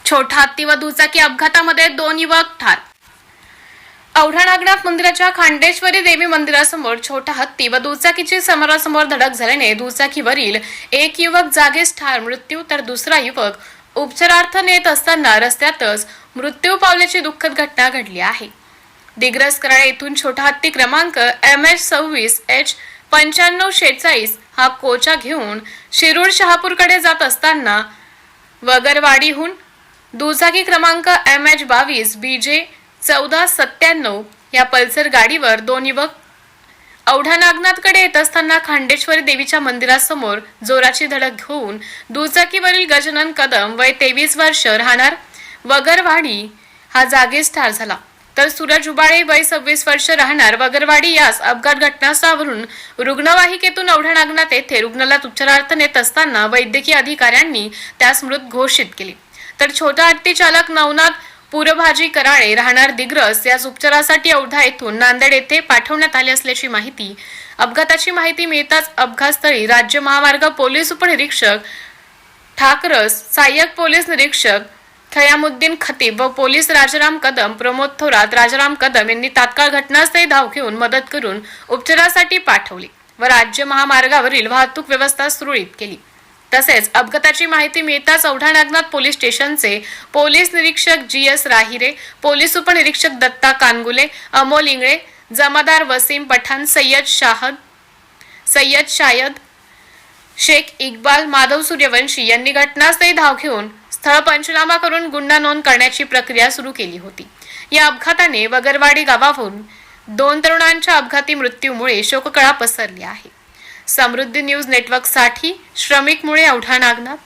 छोटा हत्ती व दुचाकी अपघातामध्ये 2 युवक ठार. औढा नागनाथ मंदिराच्या खांडेश्वरी देवी मंदिरासमोर छोटा हत्ती व दुचाकीची समोरासमोर धडक झाल्याने दुचाकीवरील एक युवक जागीच ठार मृत्यू तर दुसरा युवक उपचारार्थ नेत असताना रस्त्यातच मृत्यू पावल्याची दुःखद घटना घडली आहे. दिग्रस कराळे येथून छोटा हत्ती क्रमांक MH26H9546 हा कोचा घेऊन शिरूर शहापूरकडे जात असताना वगरवाडीहून दुचाकी क्रमांक MH22BJ1497 या पल्सर गाडीवर 2 युवक औढा नागनाथकडे येत असताना खांडेश्वरी देवीच्या मंदिरासमोर जोराची धडक घेऊन दुचाकीवरील गजानन कदम वय 23 वर्ष राहणार वगरवाडी हा जागीच ठार झाला. तर सूरज उबाळे वय 26 वर्ष राहणार वगरवाडी यास अपघात घटनास्थळावरून रुग्णवाहिकेतून औढा नागनाथ येथे रुग्णालयात उपचारार्थ नेत असताना वैद्यकीय अधिकाऱ्यांनी त्यास मृत घोषित केले. तर छोटा हत्ती चालक नवनाथ पुरभाजी कराळे राहणार दिग्रस यास उपचारासाठी औढा येथून नांदेड येथे पाठवण्यात आले असल्याची माहिती. अपघाताची माहिती मिळताच अपघातस्थळी राज्य महामार्ग पोलीस उपनिरीक्षक ठाकरस, सहाय्यक पोलीस निरीक्षक खयामुद्दीन खतीब व पोलीस राजाराम कदम, प्रमोद थोरात, राजाराम कदम यांनी तात्काळ घटनास्थळी धाव घेऊन मदत करून उपचारासाठी पाठवली व राज्य महामार्गावरील वाहतूक व्यवस्था सुरळीत केली. तसेच अपघाताची माहिती मिळताच औढा नागनाथ पोलीस स्टेशनचे पोलीस निरीक्षक GS राहिरे, पोलीस उपनिरीक्षक दत्ता कानगुले, अमोल इंगळे, जमादार वसीम पठाण, सय्यद शायद शेख इक्बाल, माधव सूर्यवंशी यांनी घटनास्थळी धाव घेऊन स्थळ पंचनामा करून गुन्हा नोंद करण्याची प्रक्रिया सुरू केली होती. या अपघाताने वगरवाडी गावावरून 2 तरुणांच्या अपघाती मृत्यूमुळे शोककळा पसरली आहे. समृद्धी न्यूज नेटवर्कसाठी श्रमिक मुळे औढा नागनाथ.